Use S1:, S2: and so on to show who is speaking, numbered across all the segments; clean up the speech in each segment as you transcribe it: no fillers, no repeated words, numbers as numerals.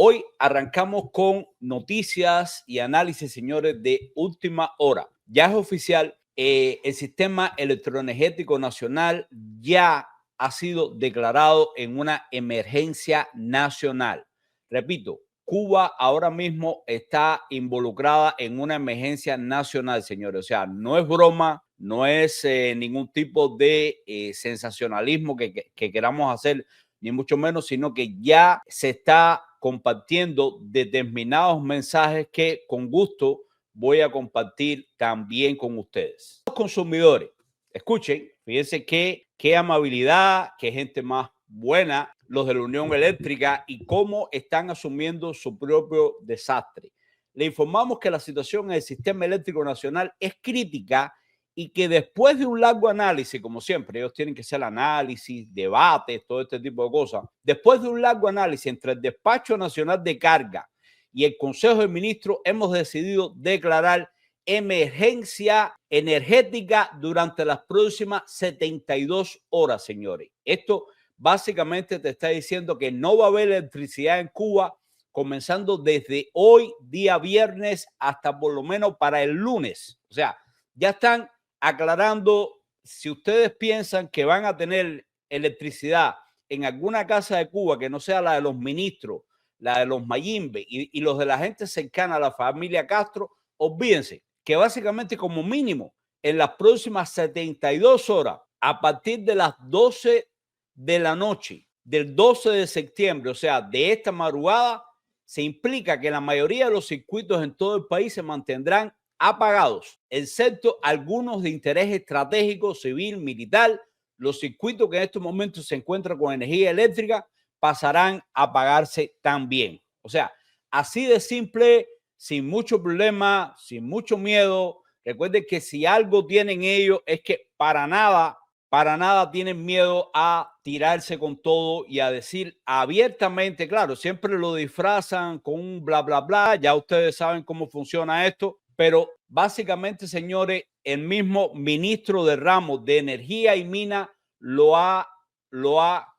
S1: Hoy arrancamos con noticias y análisis, señores, de última hora. Ya es oficial, el Sistema Electroenergético Nacional ya ha sido declarado en una emergencia nacional. Repito, Cuba ahora mismo está involucrada en una emergencia nacional, señores. O sea, no es broma, no es ningún tipo de sensacionalismo que queramos hacer, ni mucho menos, sino que ya se está compartiendo determinados mensajes que con gusto voy a compartir también con ustedes. Los consumidores, escuchen, fíjense qué amabilidad, qué gente más buena, los de la Unión Eléctrica, y cómo están asumiendo su propio desastre. Le informamos que la situación en el Sistema Eléctrico Nacional es crítica y que después de un largo análisis, como siempre, ellos tienen que hacer análisis, debates, todo este tipo de cosas. Después de un largo análisis entre el Despacho Nacional de Carga y el Consejo de Ministros, hemos decidido declarar emergencia energética durante las próximas 72 horas, señores. Esto básicamente te está diciendo que no va a haber electricidad en Cuba comenzando desde hoy, día viernes, hasta por lo menos para el lunes. O sea, ya están aclarando, si ustedes piensan que van a tener electricidad en alguna casa de Cuba que no sea la de los ministros, la de los Mayimbe y los de la gente cercana a la familia Castro, olvídense que básicamente como mínimo en las próximas 72 horas, a partir de las 12 de la noche del 12 de septiembre, o sea, de esta madrugada, se implica que la mayoría de los circuitos en todo el país se mantendrán apagados, excepto algunos de interés estratégico, civil, militar. Los circuitos que en estos momentos se encuentran con energía eléctrica pasarán a apagarse también. O sea, así de simple, sin mucho problema, sin mucho miedo. Recuerden que si algo tienen ellos es que para nada tienen miedo a tirarse con todo y a decir abiertamente, claro, siempre lo disfrazan con un bla, bla, bla. Ya ustedes saben cómo funciona esto. Pero básicamente, señores, el mismo ministro de Ramos de Energía y Mina lo ha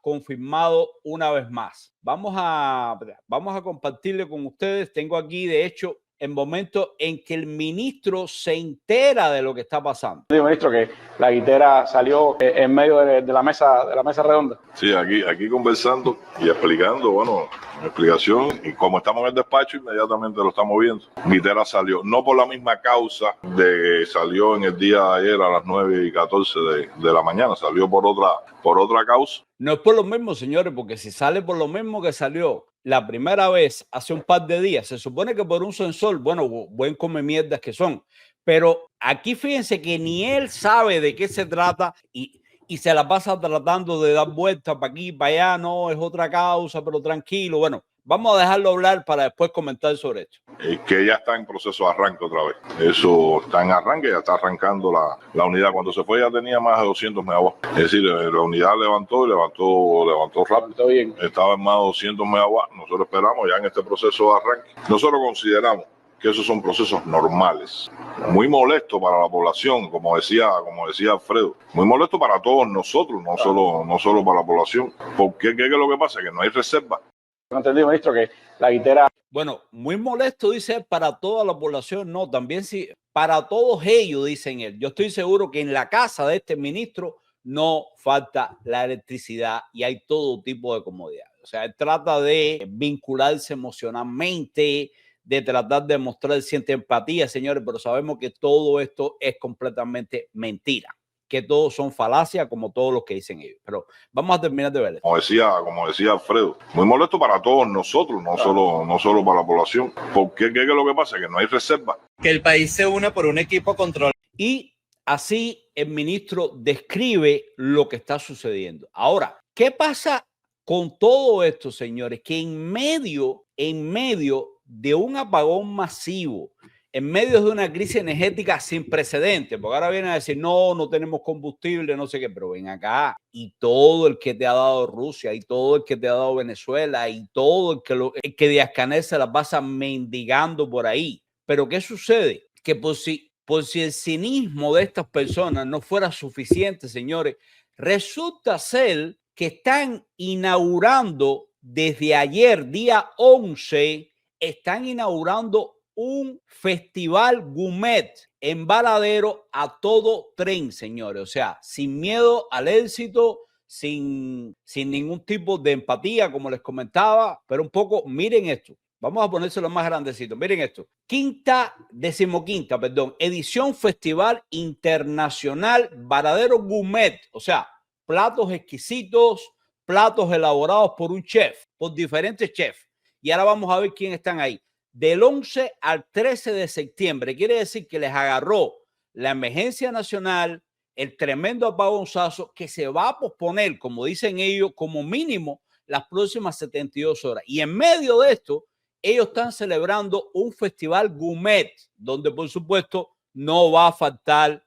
S1: confirmado una vez más. Vamos a compartirle con ustedes. Tengo aquí, de hecho, el momento en que el ministro se entera de lo que está pasando.
S2: Digo, ministro, que la guitera salió en medio de la mesa redonda.
S3: Sí, aquí conversando y explicando, bueno, mi explicación, y como estamos en el despacho, inmediatamente lo estamos viendo. Guitera salió, no por la misma causa de que salió en el día de ayer a las 9:14 de la mañana, salió por otra causa.
S1: No es por lo mismo, señores, porque si sale por lo mismo que salió la primera vez hace un par de días, se supone que por un sensor, bueno, buen come mierdas que son, pero aquí fíjense que ni él sabe de qué se trata y se la pasa tratando de dar vueltas para aquí, para allá. No, es otra causa, pero tranquilo. Bueno, vamos a dejarlo hablar para después comentar sobre esto.
S3: Que ya está en proceso de arranque otra vez. Eso está en arranque, ya está arrancando la unidad. Cuando se fue ya tenía más de 200 megawatts. Es decir, la unidad levantó rápido.
S2: Bien.
S3: Estaba en más de 200 megawatts. Nosotros esperamos ya en este proceso de arranque. Nosotros consideramos que esos son procesos normales. Muy molesto para la población, como decía Alfredo. Muy molesto para todos nosotros, no solo para la población. Porque ¿qué es lo que pasa? Que no hay reserva.
S2: No entendí, ministro, que la guitera...
S1: Bueno, muy molesto, dice, para toda la población. No, también sí, para todos ellos, dicen él. Yo estoy seguro que en la casa de este ministro no falta la electricidad y hay todo tipo de comodidades. O sea, él trata de vincularse emocionalmente, de tratar de mostrar cierta empatía, señores, pero sabemos que todo esto es completamente mentira, que todos son falacias, como todos los que dicen ellos. Pero vamos a terminar de ver.
S3: Como decía Alfredo, muy molesto para todos nosotros, no solo para la población. Porque ¿qué es lo que pasa? Que no hay reserva.
S4: Que el país se une por un equipo control.
S1: Y así el ministro describe lo que está sucediendo. Ahora, ¿qué pasa con todo esto, señores? Que en medio de un apagón masivo, en medio de una crisis energética sin precedentes, porque ahora vienen a decir, no tenemos combustible, no sé qué, pero ven acá, y todo el que te ha dado Rusia, y todo el que te ha dado Venezuela, y todo el que Díaz-Canel se la pasa mendigando por ahí. Pero ¿qué sucede? Que por si el cinismo de estas personas no fuera suficiente, señores, resulta ser que están inaugurando desde ayer, día 11, están inaugurando un festival gourmet en Varadero a todo tren, señores. O sea, sin miedo al éxito, sin ningún tipo de empatía, como les comentaba, pero un poco, miren esto. Vamos a ponérselo más grandecito. Miren esto. Decimoquinta, edición Festival Internacional Varadero Gourmet. O sea, platos exquisitos, platos elaborados por un chef, por diferentes chefs. Y ahora vamos a ver quién están ahí. Del 11 al 13 de septiembre, quiere decir que les agarró la emergencia nacional, el tremendo apagonzazo que se va a posponer, como dicen ellos, como mínimo las próximas 72 horas. Y en medio de esto, ellos están celebrando un festival gourmet, donde por supuesto no va a faltar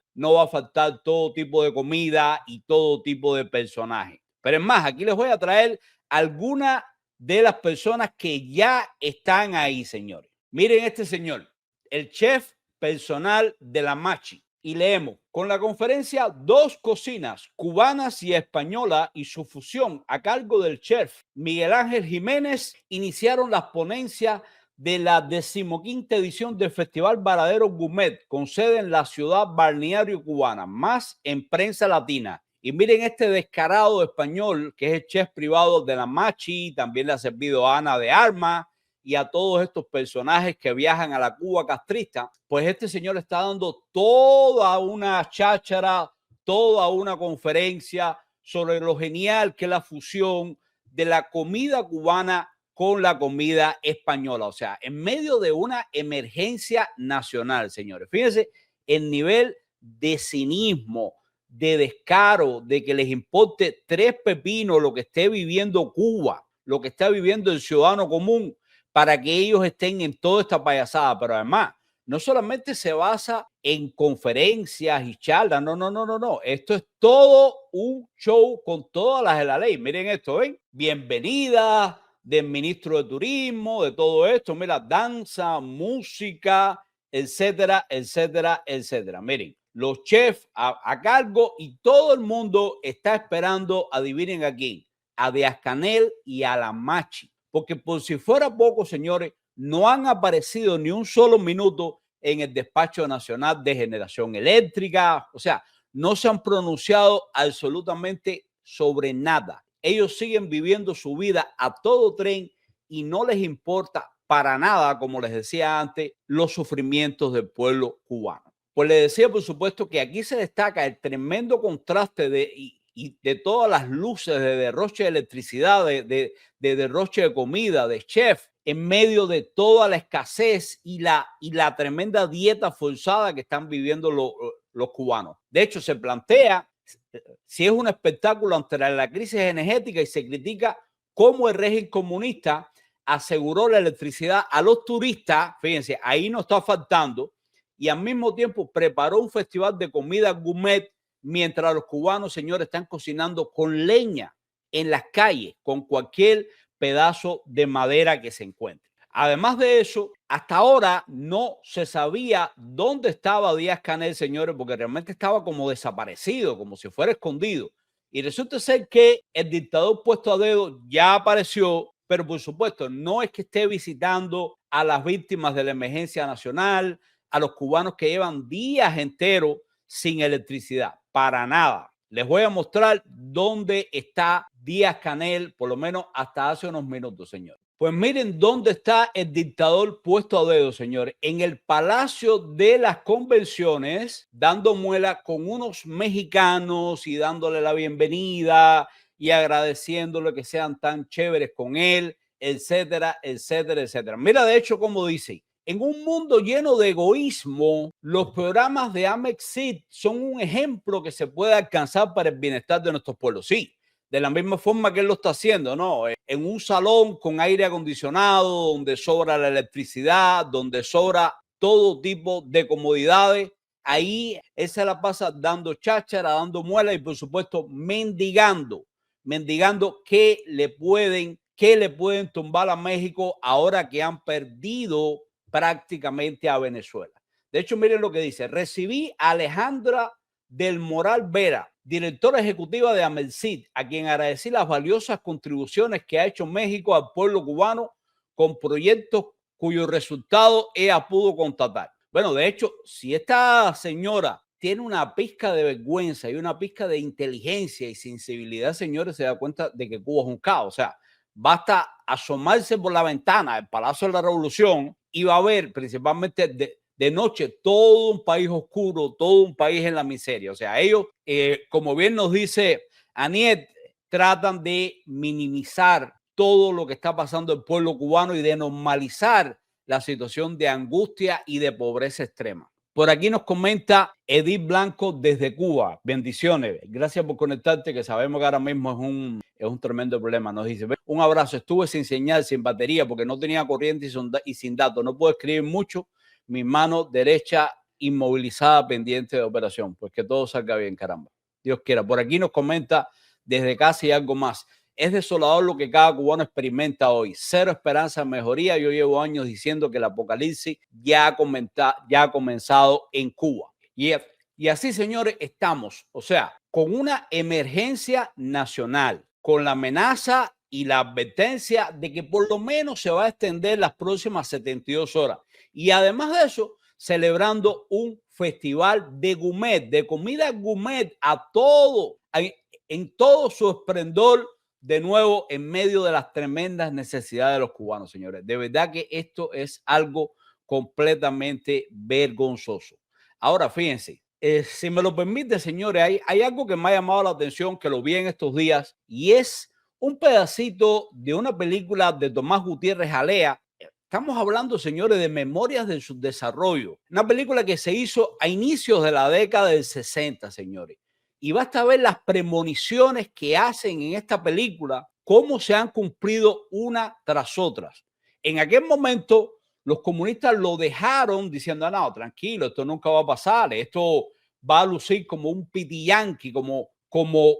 S1: todo tipo de comida y todo tipo de personajes. Pero es más, aquí les voy a traer algunas de las personas que ya están ahí, señores. Miren este señor, el chef personal de la Machi. Y leemos, con la conferencia Dos Cocinas, cubanas y española y su fusión a cargo del chef Miguel Ángel Jiménez, iniciaron las ponencias de la 15ª edición del Festival Varadero Gourmet, con sede en la ciudad balneario cubana, más en prensa latina. Y miren este descarado español, que es el chef privado de la Machi, también le ha servido a Ana de Armas y a todos estos personajes que viajan a la Cuba castrista. Pues este señor está dando toda una cháchara, toda una conferencia sobre lo genial que es la fusión de la comida cubana con la comida española. O sea, en medio de una emergencia nacional, señores. Fíjense el nivel de cinismo, de descaro, de que les importe tres pepinos lo que esté viviendo Cuba, lo que está viviendo el ciudadano común, para que ellos estén en toda esta payasada. Pero además, no solamente se basa en conferencias y charlas, no. Esto es todo un show con todas las de la ley. Miren esto, ¿ven? Bienvenida del ministro de Turismo, de todo esto. Mira, danza, música, etcétera, etcétera, etcétera. Miren, los chefs a cargo y todo el mundo está esperando, adivinen aquí, a Díaz-Canel y a la Machi. Porque por si fuera poco, señores, no han aparecido ni un solo minuto en el despacho nacional de generación eléctrica. O sea, no se han pronunciado absolutamente sobre nada. Ellos siguen viviendo su vida a todo tren y no les importa para nada, como les decía antes, los sufrimientos del pueblo cubano. Pues les decía, por supuesto, que aquí se destaca el tremendo contraste y de todas las luces de derroche de electricidad, de derroche de comida, de chef, en medio de toda la escasez y la tremenda dieta forzada que están viviendo los cubanos. De hecho, se plantea si es un espectáculo ante la crisis energética y se critica cómo el régimen comunista aseguró la electricidad a los turistas. Fíjense, ahí no está faltando, y al mismo tiempo preparó un festival de comida gourmet mientras los cubanos, señores, están cocinando con leña en las calles, con cualquier pedazo de madera que se encuentre. Además de eso, hasta ahora no se sabía dónde estaba Díaz-Canel, señores, porque realmente estaba como desaparecido, como si fuera escondido. Y resulta ser que el dictador puesto a dedo ya apareció, pero por supuesto no es que esté visitando a las víctimas de la emergencia nacional, a los cubanos que llevan días enteros sin electricidad, para nada. Les voy a mostrar dónde está Díaz-Canel, por lo menos hasta hace unos minutos, señores. Pues miren dónde está el dictador puesto a dedo, señores, en el Palacio de las Convenciones, dando muela con unos mexicanos y dándole la bienvenida y agradeciéndole que sean tan chéveres con él, etcétera, etcétera, etcétera. Mira, de hecho, como dice, en un mundo lleno de egoísmo, los programas de Amexit son un ejemplo que se puede alcanzar para el bienestar de nuestros pueblos. Sí, de la misma forma que él lo está haciendo, ¿no? En un salón con aire acondicionado, donde sobra la electricidad, donde sobra todo tipo de comodidades, ahí él se la pasa dando cháchara, dando muela y por supuesto mendigando qué le pueden tumbar a México ahora que han perdido prácticamente a Venezuela. De hecho, miren lo que dice: recibí a Alejandra del Moral Vera, directora ejecutiva de Amelcid, a quien agradecí las valiosas contribuciones que ha hecho México al pueblo cubano con proyectos cuyo resultado ella pudo constatar. Bueno, de hecho, si esta señora tiene una pizca de vergüenza y una pizca de inteligencia y sensibilidad, señores, se da cuenta de que Cuba es un caos. O sea, basta asomarse por la ventana del Palacio de la Revolución y va a ver principalmente de noche todo un país oscuro, todo un país en la miseria. O sea, ellos, como bien nos dice Aniet, tratan de minimizar todo lo que está pasando el pueblo cubano y de normalizar la situación de angustia y de pobreza extrema. Por aquí nos comenta Edith Blanco desde Cuba. Bendiciones. Gracias por conectarte, que sabemos que ahora mismo es un tremendo problema. Nos dice, un abrazo. Estuve sin señal, sin batería, porque no tenía corriente y sin datos. No puedo escribir mucho. Mi mano derecha inmovilizada, pendiente de operación. Pues que todo salga bien, caramba. Dios quiera. Por aquí nos comenta desde casa y algo más. Es desolador lo que cada cubano experimenta hoy. Cero esperanza de mejoría. Yo llevo años diciendo que el apocalipsis ya ha comenzado en Cuba. Y así, señores, estamos. O sea, con una emergencia nacional, con la amenaza y la advertencia de que por lo menos se va a extender las próximas 72 horas. Y además de eso, celebrando un festival de gourmet, de comida gourmet en todo su esplendor, de nuevo en medio de las tremendas necesidades de los cubanos, señores. De verdad que esto es algo completamente vergonzoso. Ahora, fíjense, si me lo permite, señores, hay algo que me ha llamado la atención, que lo vi en estos días, y es un pedacito de una película de Tomás Gutiérrez Alea. Estamos hablando, señores, de Memorias del Subdesarrollo, una película que se hizo a inicios de la década del 60, señores. Y basta ver las premoniciones que hacen en esta película, cómo se han cumplido una tras otras. En aquel momento, los comunistas lo dejaron diciendo, no, tranquilo, esto nunca va a pasar, esto va a lucir como un pitiyanqui, como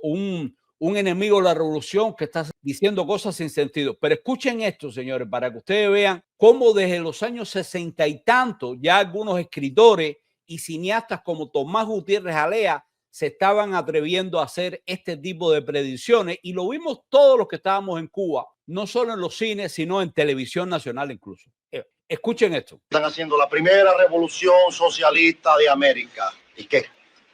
S1: un enemigo de la revolución que está diciendo cosas sin sentido. Pero escuchen esto, señores, para que ustedes vean cómo desde los años 60 y tanto ya algunos escritores y cineastas como Tomás Gutiérrez Alea se estaban atreviendo a hacer este tipo de predicciones, y lo vimos todos los que estábamos en Cuba, no solo en los cines, sino en televisión nacional incluso. Escuchen esto.
S5: Están haciendo la primera revolución socialista de América. ¿Y qué?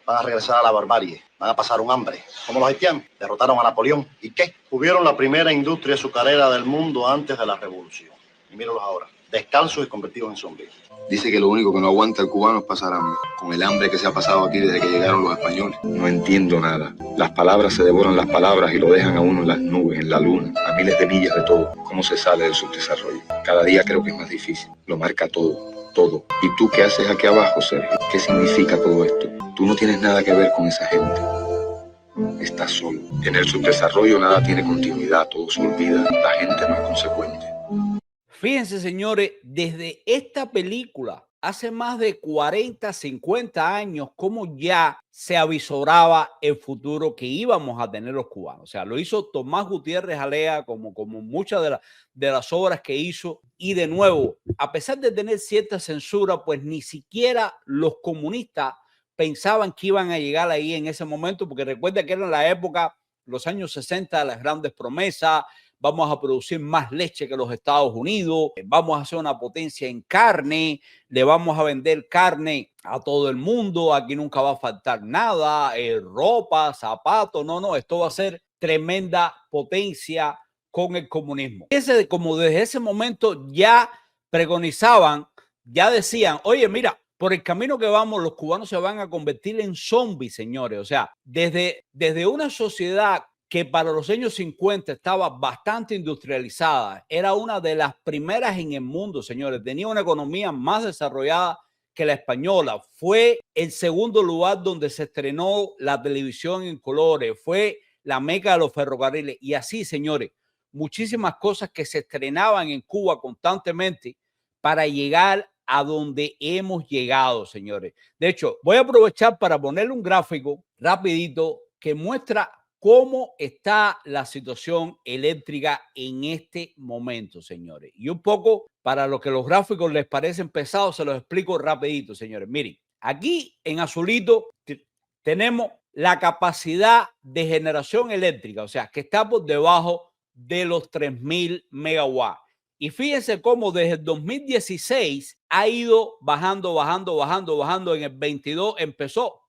S5: Van a regresar a la barbarie. Van a pasar un hambre. Como los haitianos. Derrotaron a Napoleón. ¿Y qué? Tuvieron la primera industria azucarera del mundo antes de la revolución. Y mírenlos ahora. Descalzos y convertidos en zombies.
S6: Dice que lo único que no aguanta el cubano es pasar hambre. Con el hambre que se ha pasado aquí desde que llegaron los españoles. No entiendo nada. Las palabras se devoran las palabras y lo dejan a uno en las nubes, en la luna, a miles de millas de todo. ¿Cómo se sale del subdesarrollo? Cada día creo que es más difícil. Lo marca todo, todo. ¿Y tú qué haces aquí abajo, Sergio? ¿Qué significa todo esto? Tú no tienes nada que ver con esa gente. Estás solo. En el subdesarrollo nada tiene continuidad, todo se olvida. La gente no es consecuente.
S1: Fíjense, señores, desde esta película, hace más de 40, 50 años, cómo ya se avisoraba el futuro que íbamos a tener los cubanos. O sea, lo hizo Tomás Gutiérrez Alea, como muchas de las obras que hizo. Y de nuevo, a pesar de tener cierta censura, pues ni siquiera los comunistas pensaban que iban a llegar ahí en ese momento, porque recuerda que era la época, los años 60, de las grandes promesas. Vamos a producir más leche que los Estados Unidos, vamos a hacer una potencia en carne, le vamos a vender carne a todo el mundo, aquí nunca va a faltar nada, ropa, zapatos, no, esto va a ser tremenda potencia con el comunismo. Fíjense como desde ese momento ya preconizaban, ya decían, oye, mira, por el camino que vamos, los cubanos se van a convertir en zombies, señores. O sea, desde una sociedad que para los años 50 estaba bastante industrializada, era una de las primeras en el mundo, señores, tenía una economía más desarrollada que la española, fue el segundo lugar donde se estrenó la televisión en colores, fue la meca de los ferrocarriles, y así, señores, muchísimas cosas que se estrenaban en Cuba constantemente para llegar a donde hemos llegado, señores. De hecho, voy a aprovechar para ponerle un gráfico rapidito que muestra cómo está la situación eléctrica en este momento, señores. Y un poco, para lo que los gráficos les parecen pesados, se los explico rapidito, señores. Miren, aquí en azulito tenemos la capacidad de generación eléctrica, o sea, que está por debajo de los 3.000 megawatts. Y fíjense cómo desde el 2016 ha ido bajando. En el 22 empezó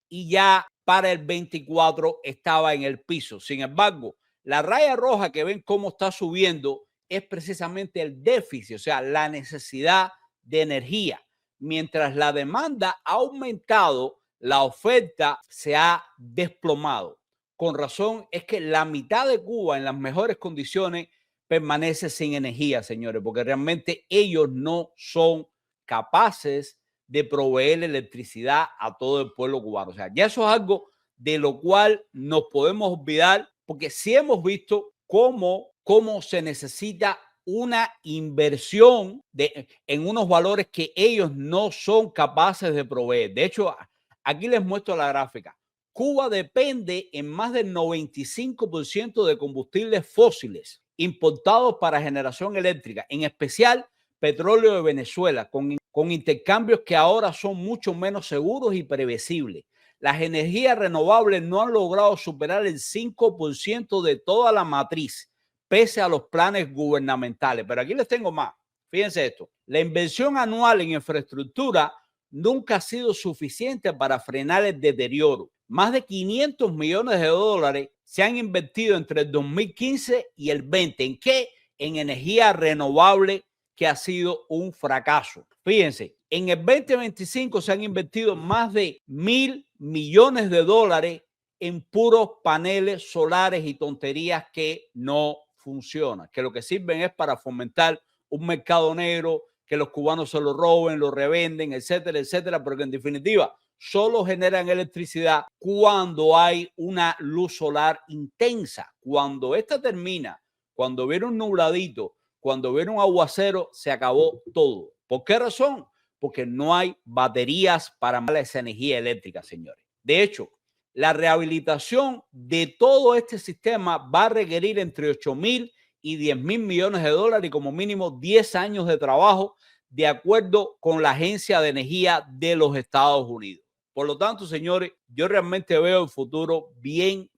S1: y ya para el 24 estaba en el piso. Sin embargo, la raya roja que ven cómo está subiendo es precisamente el déficit, o sea, la necesidad de energía. Mientras la demanda ha aumentado, la oferta se ha desplomado. Con razón es que la mitad de Cuba en las mejores condiciones permanece sin energía, señores, porque realmente ellos no son capaces de proveer electricidad a todo el pueblo cubano. O sea, ya eso es algo de lo cual nos podemos olvidar, porque sí hemos visto cómo se necesita una inversión en unos valores que ellos no son capaces de proveer. De hecho, aquí les muestro la gráfica. Cuba depende en más del 95% de combustibles fósiles importados para generación eléctrica, en especial petróleo de Venezuela, con intercambios que ahora son mucho menos seguros y previsibles. Las energías renovables no han logrado superar el 5% de toda la matriz, pese a los planes gubernamentales. Pero aquí les tengo más. Fíjense esto. La inversión anual en infraestructura nunca ha sido suficiente para frenar el deterioro. Más de 500 millones de dólares se han invertido entre el 2015 y el 20. ¿En qué? En energía renovable, que ha sido un fracaso. Fíjense, en el 2025 se han invertido más de 1.000 millones de dólares en puros paneles solares y tonterías que no funcionan, que lo que sirven es para fomentar un mercado negro, que los cubanos se lo roben, lo revenden, etcétera, etcétera, porque en definitiva solo generan electricidad cuando hay una luz solar intensa. Cuando esta termina, cuando viene un nubladito, cuando viene un aguacero, se acabó todo. ¿Por qué razón? Porque no hay baterías para esa energía eléctrica, señores. De hecho, la rehabilitación de todo este sistema va a requerir entre 8.000 y 10.000 millones de dólares y como mínimo 10 años de trabajo, de acuerdo con la Agencia de Energía de los Estados Unidos. Por lo tanto, señores, yo realmente veo el futuro bien,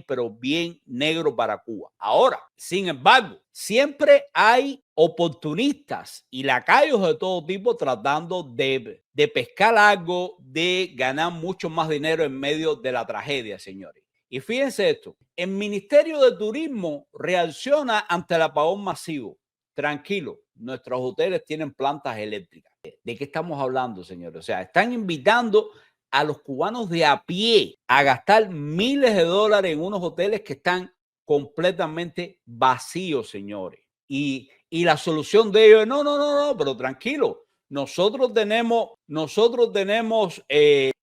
S1: pero bien negro para Cuba. Ahora, sin embargo, siempre hay oportunistas y lacayos de todo tipo tratando de pescar algo, de ganar mucho más dinero en medio de la tragedia, señores. Y fíjense esto, el Ministerio de Turismo reacciona ante el apagón masivo. Tranquilo, nuestros hoteles tienen plantas eléctricas. ¿De qué estamos hablando, señores? O sea, están invitando a los cubanos de a pie a gastar miles de dólares en unos hoteles que están completamente vacíos, señores. Y la solución de ellos es no, pero tranquilo. Nosotros tenemos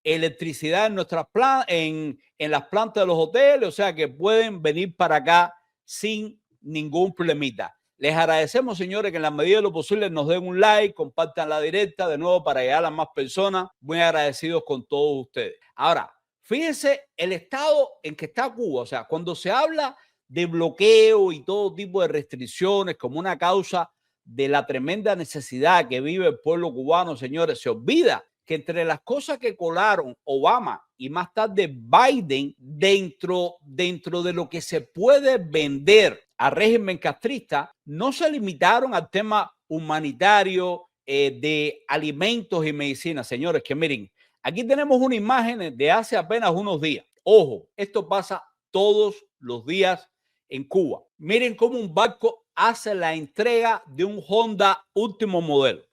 S1: electricidad en nuestras en las plantas de los hoteles, o sea que pueden venir para acá sin ningún problemita. Les agradecemos, señores, que en la medida de lo posible nos den un like, compartan la directa de nuevo para llegar a más personas. Muy agradecidos con todos ustedes. Ahora, fíjense el estado en que está Cuba. O sea, cuando se habla de bloqueo y todo tipo de restricciones como una causa de la tremenda necesidad que vive el pueblo cubano, señores, se olvida que entre las cosas que colaron Obama y más tarde Biden dentro de lo que se puede vender al régimen castrista, no se limitaron al tema humanitario de alimentos y medicinas, señores, que miren, aquí tenemos una imagen de hace apenas unos días. Ojo, esto pasa todos los días en Cuba. Miren cómo un barco hace la entrega de un Honda último modelo.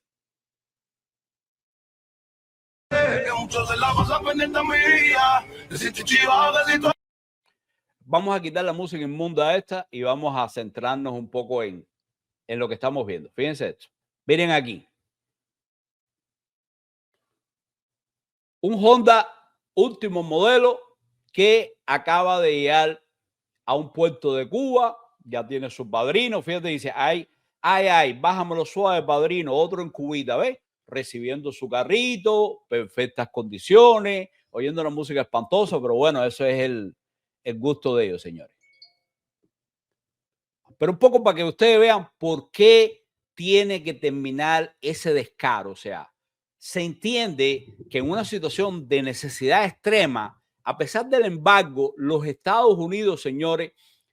S1: Vamos a quitar la música inmunda esta y vamos a centrarnos un poco en lo que estamos viendo. Fíjense esto. Miren aquí. Un Honda último modelo que acaba de llegar a un puerto de Cuba. Ya tiene su padrino. Fíjate, dice, ay, bájamelo suave, padrino. Otro en cubita, ¿ves? Recibiendo su carrito, perfectas condiciones, oyendo una música espantosa, pero bueno, eso es el gusto de ellos, señores. Pero un poco para que ustedes vean por qué tiene que terminar ese descaro. O sea, se entiende que en una situación de necesidad extrema, a pesar del embargo, los Estados Unidos, señores,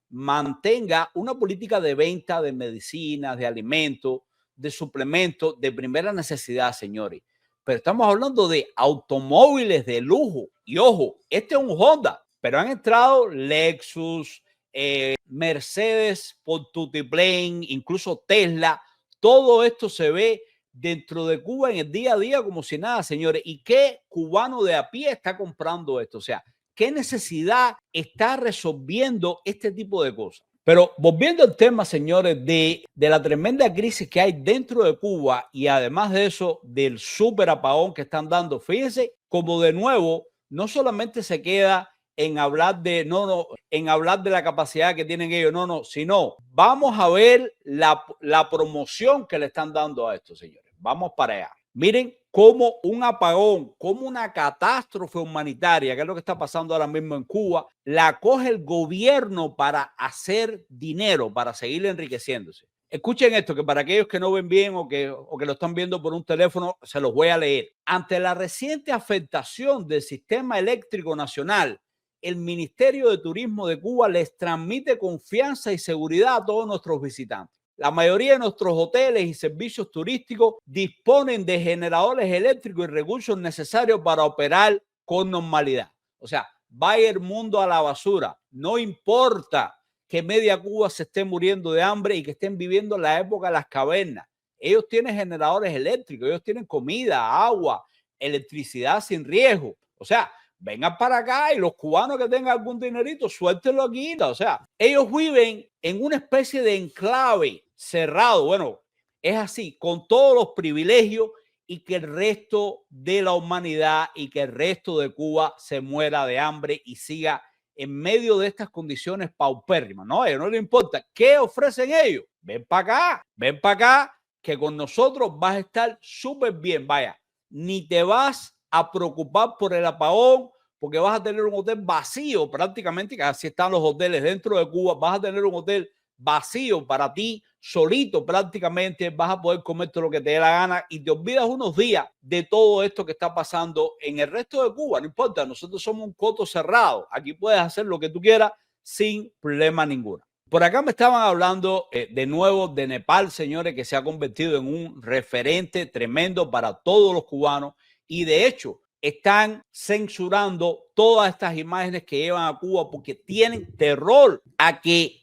S1: mantenga una política de venta de medicinas, de alimentos, de suplementos de primera necesidad, señores. Pero estamos hablando de automóviles de lujo. Y ojo, este es un Honda, pero han entrado Lexus, Mercedes por Tutiplane, incluso Tesla. Todo esto se ve dentro de Cuba en el día a día como si nada, señores. ¿Y qué cubano de a pie está comprando esto? O sea, ¿qué necesidad está resolviendo este tipo de cosas? Pero volviendo al tema, señores, de la tremenda crisis que hay dentro de Cuba y además de eso, del súper apagón que están dando, fíjense como de nuevo no solamente se queda en hablar de en hablar de la capacidad que tienen ellos, sino vamos a ver la promoción que le están dando a esto, señores. Vamos para allá. Miren cómo un apagón, como una catástrofe humanitaria, que es lo que está pasando ahora mismo en Cuba, la coge el gobierno para hacer dinero, para seguir enriqueciéndose. Escuchen esto, que para aquellos que no ven bien o que lo están viendo por un teléfono, se los voy a leer. Ante la reciente afectación del sistema eléctrico nacional, el Ministerio de Turismo de Cuba les transmite confianza y seguridad a todos nuestros visitantes. La mayoría de nuestros hoteles y servicios turísticos disponen de generadores eléctricos y recursos necesarios para operar con normalidad. O sea, vaya el mundo a la basura. No importa que media Cuba se esté muriendo de hambre y que estén viviendo la época de las cavernas. Ellos tienen generadores eléctricos, ellos tienen comida, agua, electricidad sin riesgo. O sea, vengan para acá y los cubanos que tengan algún dinerito, suéltenlo aquí. O sea, ellos viven en una especie de enclave cerrado. Bueno, es así, con todos los privilegios y que el resto de la humanidad y que el resto de Cuba se muera de hambre y siga en medio de estas condiciones paupérrimas. No, a ellos no les importa. ¿Qué ofrecen ellos? Ven para acá, que con nosotros vas a estar súper bien. Vaya, ni te vas a preocupar por el apagón, porque vas a tener un hotel vacío prácticamente, que así están los hoteles dentro de Cuba. Vas a tener un hotel vacío para ti, solito prácticamente, vas a poder comer todo lo que te dé la gana y te olvidas unos días de todo esto que está pasando en el resto de Cuba. No importa, nosotros somos un coto cerrado. Aquí puedes hacer lo que tú quieras sin problema ninguno. Por acá me estaban hablando de nuevo de Nepal, señores, que se ha convertido en un referente tremendo para todos los cubanos y de hecho están censurando todas estas imágenes que llevan a Cuba porque tienen terror a que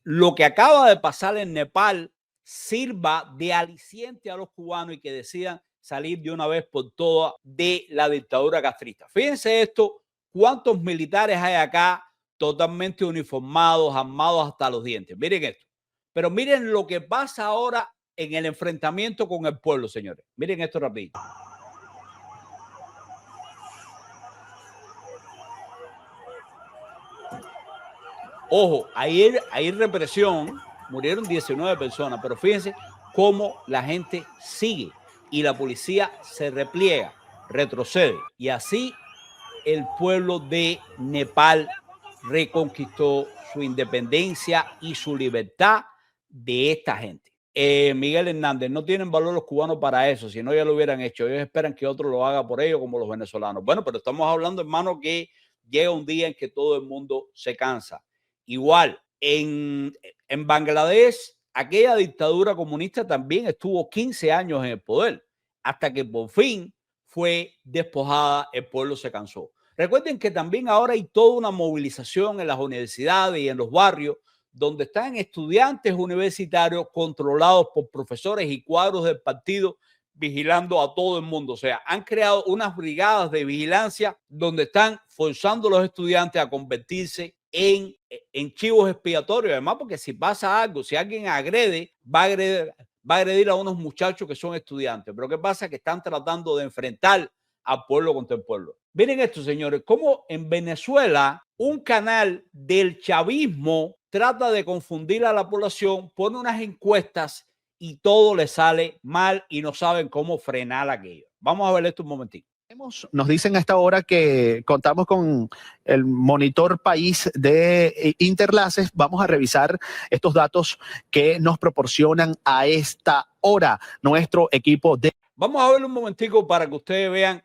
S1: lo que acaba de pasar en Nepal sirva de aliciente a los cubanos y que decidan salir de una vez por todas de la dictadura castrista. Fíjense esto, cuántos militares hay acá totalmente uniformados, armados hasta los dientes. Miren esto. Pero miren lo que pasa ahora en el enfrentamiento con el pueblo, señores. Miren esto rapidito. Ojo, ahí hay represión, murieron 19 personas, pero fíjense cómo la gente sigue y la policía se repliega, retrocede. Y así el pueblo de Nepal reconquistó su independencia y su libertad de esta gente. Miguel Hernández, no tienen valor los cubanos para eso, si no ya lo hubieran hecho. Ellos esperan que otro lo haga por ellos como los venezolanos. Bueno, pero estamos hablando, hermano, que llega un día en que todo el mundo se cansa. Igual, en Bangladesh, aquella dictadura comunista también estuvo 15 años en el poder, hasta que por fin fue despojada, el pueblo se cansó. Recuerden que también ahora hay toda una movilización en las universidades y en los barrios, donde están estudiantes universitarios controlados por profesores y cuadros del partido vigilando a todo el mundo. O sea, han creado unas brigadas de vigilancia donde están forzando a los estudiantes a convertirse en chivos expiatorios, además, porque si pasa algo, si alguien agrede, va a agredir a unos muchachos que son estudiantes. Pero ¿qué pasa? Que están tratando de enfrentar al pueblo contra el pueblo. Miren esto, señores, cómo en Venezuela un canal del chavismo trata de confundir a la población, pone unas encuestas y todo le sale mal y no saben cómo frenar aquello. Vamos a ver esto un momentito.
S7: Nos dicen a esta hora que contamos con el monitor país de Interlaces. Vamos a revisar estos datos que nos proporcionan a esta hora nuestro equipo de...
S1: Vamos a ver un momentico para que ustedes vean,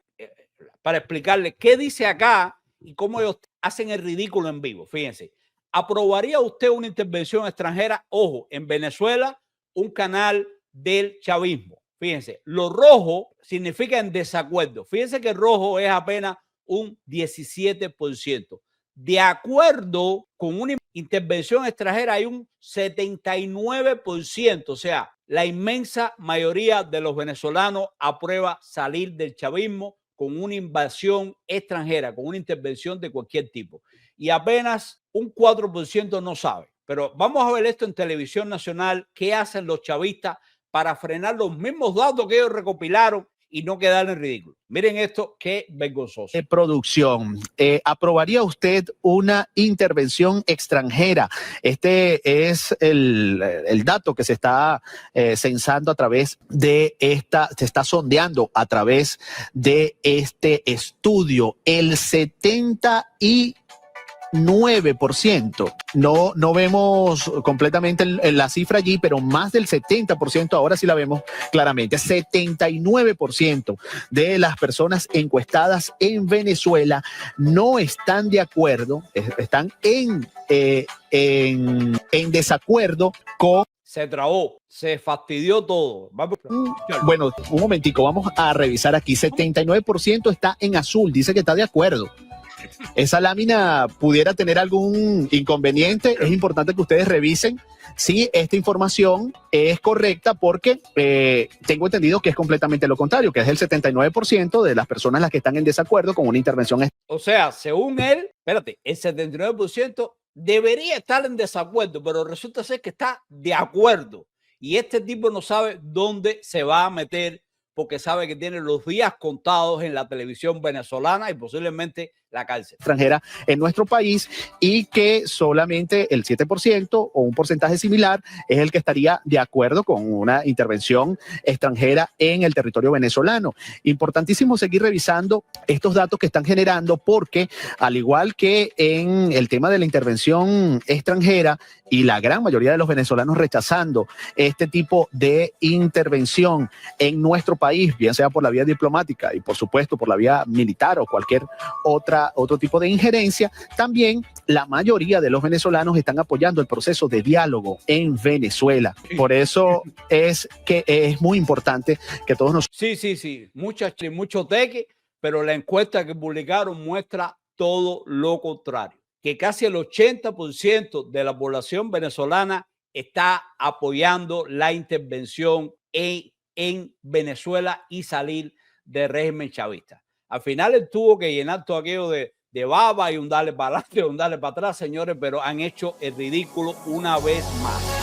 S1: para explicarles qué dice acá y cómo ellos hacen el ridículo en vivo. Fíjense, ¿aprobaría usted una intervención extranjera? Ojo, en Venezuela, un canal del chavismo. Fíjense, lo rojo significa en desacuerdo. Fíjense que rojo es apenas un 17%. De acuerdo con una intervención extranjera hay un 79%. O sea, la inmensa mayoría de los venezolanos aprueba salir del chavismo con una invasión extranjera, con una intervención de cualquier tipo. Y apenas un 4% no sabe. Pero vamos a ver esto en televisión nacional, qué hacen los chavistas para frenar los mismos datos que ellos recopilaron y no quedar en ridículo. Miren esto, qué vergonzoso.
S7: Producción, ¿aprobaría usted una intervención extranjera? Este es el dato que se está censando a través de se está sondeando a través de este estudio. El 79%. No vemos completamente la cifra allí, pero más del 70%, ahora sí la vemos claramente. 79% de las personas encuestadas en Venezuela no están de acuerdo, están en desacuerdo con...
S1: Se trabó, se fastidió todo.
S7: Bueno, un momentico, vamos a revisar aquí. 79% está en azul, dice que está de acuerdo. Esa lámina pudiera tener algún inconveniente. Es importante que ustedes revisen si esta información es correcta, porque tengo entendido que es completamente lo contrario, que es el 79% de las personas las que están en desacuerdo con una intervención.
S1: O sea, según él, espérate, el 79% debería estar en desacuerdo, pero resulta ser que está de acuerdo. Y este tipo no sabe dónde se va a meter, porque sabe que tiene los días contados en la televisión venezolana y posiblemente la cárcel
S7: extranjera en nuestro país, y que solamente el 7% o un porcentaje similar es el que estaría de acuerdo con una intervención extranjera en el territorio venezolano. Importantísimo seguir revisando estos datos que están generando, porque al igual que en el tema de la intervención extranjera y la gran mayoría de los venezolanos rechazando este tipo de intervención en nuestro país, bien sea por la vía diplomática y por supuesto por la vía militar o cualquier otro tipo de injerencia, también la mayoría de los venezolanos están apoyando el proceso de diálogo en Venezuela. Por eso es que es muy importante que todos nos...
S1: Sí, mucho teque, pero la encuesta que publicaron muestra todo lo contrario, que casi el 80% de la población venezolana está apoyando la intervención en Venezuela y salir del régimen chavista. Al final él tuvo que llenar todo aquello de baba y un darle para adelante, un darle para atrás, señores, pero han hecho el ridículo una vez más.